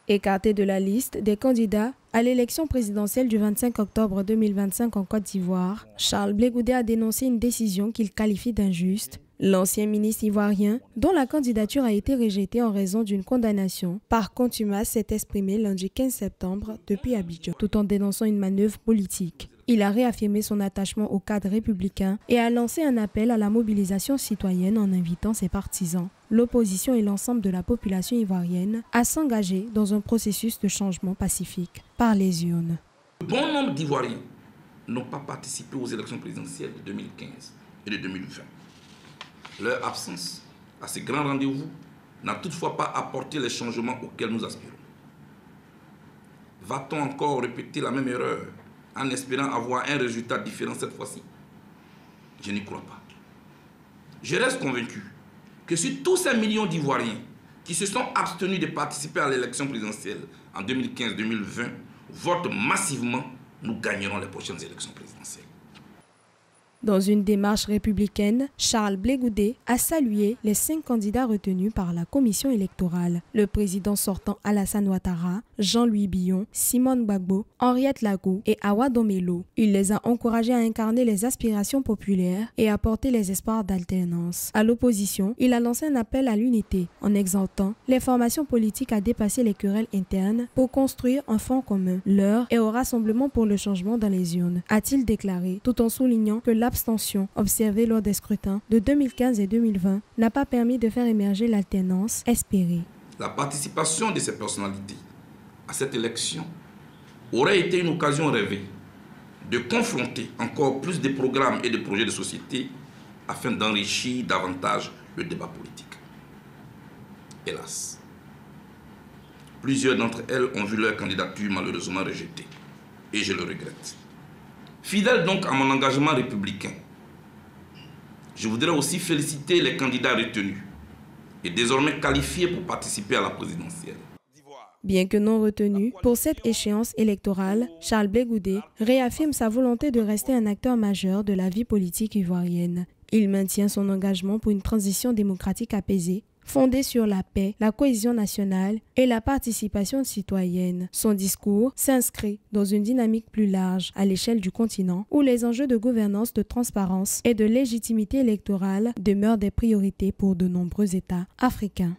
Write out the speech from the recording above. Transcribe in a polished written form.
Écarté de la liste des candidats à l'élection présidentielle du 25 octobre 2025 en Côte d'Ivoire, Charles Blé Goudé a dénoncé une décision qu'il qualifie d'injuste. L'ancien ministre ivoirien, dont la candidature a été rejetée en raison d'une condamnation par contumace, s'est exprimé lundi 15 septembre depuis Abidjan, tout en dénonçant une manœuvre politique. Il a réaffirmé son attachement au cadre républicain et a lancé un appel à la mobilisation citoyenne en invitant ses partisans, l'opposition et l'ensemble de la population ivoirienne à s'engager dans un processus de changement pacifique par les urnes. Bon nombre d'Ivoiriens n'ont pas participé aux élections présidentielles de 2015 et de 2020. Leur absence à ces grands rendez-vous n'a toutefois pas apporté les changements auxquels nous aspirons. Va-t-on encore répéter la même erreur en espérant avoir un résultat différent cette fois-ci? Je n'y crois pas. Je reste convaincu que si tous ces millions d'Ivoiriens qui se sont abstenus de participer à l'élection présidentielle en 2015-2020 votent massivement, nous gagnerons les prochaines élections présidentielles. Dans une démarche républicaine, Charles Blé Goudé a salué les 5 candidats retenus par la commission électorale. Le président sortant Alassane Ouattara, Jean-Louis Billon, Simone Gbagbo, Henriette Lagou et Awa Domelo. Il les a encouragés à incarner les aspirations populaires et à porter les espoirs d'alternance. À l'opposition, il a lancé un appel à l'unité en exhortant les formations politiques à dépasser les querelles internes pour construire un front commun. L'heure est au rassemblement pour le changement dans les urnes, a-t-il déclaré, tout en soulignant que l'abstention observée lors des scrutins de 2015 et 2020 n'a pas permis de faire émerger l'alternance espérée. La participation de ces personnalités à cette élection aurait été une occasion rêvée de confronter encore plus de programmes et de projets de société afin d'enrichir davantage le débat politique. Hélas, plusieurs d'entre elles ont vu leur candidature malheureusement rejetée, et je le regrette. Fidèle donc à mon engagement républicain, je voudrais aussi féliciter les candidats retenus et désormais qualifiés pour participer à la présidentielle. Bien que non retenu pour cette échéance électorale, Charles Blé Goudé réaffirme sa volonté de rester un acteur majeur de la vie politique ivoirienne. Il maintient son engagement pour une transition démocratique apaisée, fondée sur la paix, la cohésion nationale et la participation citoyenne. Son discours s'inscrit dans une dynamique plus large à l'échelle du continent où les enjeux de gouvernance, de transparence et de légitimité électorale demeurent des priorités pour de nombreux États africains.